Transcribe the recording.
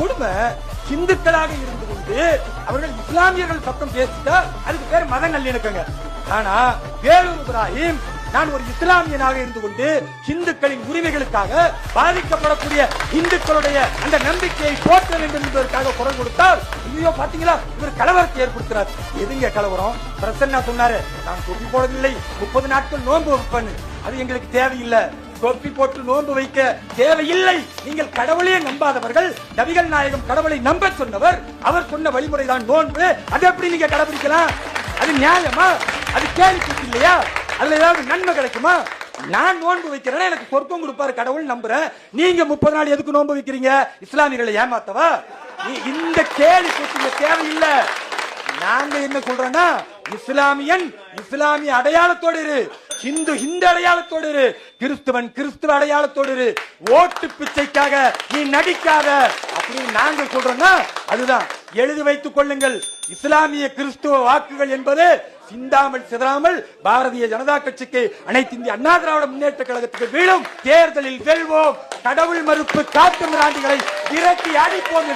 கொடுமை. இந்துக்களாக இருந்து கொண்டு அவர்கள் இஸ்லாமியர்கள் சத்தம் பேசிட்டா அதுக்கு பேர் மத நல்லிணக்கங்க. ஆனா வேலூர் இப்ராஹிம் நான் ஒரு இஸ்லாமியனாக இருந்து கொண்டு இந்துக்களின் உரிமைகளுக்காக பாதிக்கப்படக்கூடிய இந்துக்களுடைய அந்த நம்பிக்கையை போற்ற வேண்டும் என்பதற்காக குரல் கொடுத்தால் ஐயோ பாத்தீங்களா இவர் கலவரத்தை ஏற்படுத்துறார். எதுங்க கலவரம்? பிரசன்னா சொன்னாரு நான் தொப்பி போடவில்லை 30 நாட்கள் நோன்பு வைப்பேன்னு. அது எங்களுக்கு தேவையில்லை. தொப்பி போட்டு நோன்பு வைக்க தேவையில்லை. நீங்கள் கடவுளையே நம்பாதவர்கள். நபிகள் நாயகம் கடவுளை நம்ப சொன்னவர். அவர் சொன்ன வழிமுறைதான் நோன்பு. அதை எப்படி நீங்க கடைபிடிக்கலாம்? அது நியாயமா? அது கேள்வி இல்லையா? அதுல ஏதாவது நன்மை கிடைக்குமா? நான் நோன்பு வைக்கிறேன், எனக்கு சொர்க்கம் கொடுப்பாரு கடவுள் நம்புறேன். நீங்க 30 நாள் எதுக்கு நோன்பு வைக்கிறீங்க? இஸ்லாமியர்களை ஏமாத்தவா? இந்த கேள்வி தேவையில்லை. நாங்க என்ன சொல்றோம்னா இஸ்லாமியன் இஸ்லாமிய அடையாளத்தோடு இரு, இந்து இந்து அடையாளத்தோடு இரு, கிறிஸ்துவன் கிறிஸ்துவ அடையாளத்தோடு இரு. ஓட்டு பிச்சைக்காக நீ நடிக்காத அப்படின்னு நாங்க சொல்றோம்னா அதுதான். எழுதி வைத்துக் கொள்ளுங்கள். இஸ்லாமிய கிறிஸ்துவ வாக்குகள் என்பது சிந்தாமல் சிதறாமல் பாரதிய ஜனதா கட்சிக்கு, அனைத்து இந்திய அண்ணா திராவிட முன்னேற்ற கழகத்துக்கு வீழும். தேர்தலில் வெல்வோம். கடவுள் மறுப்பு காட்டு மிராண்டிகளை விரட்டி அடிப்போம்.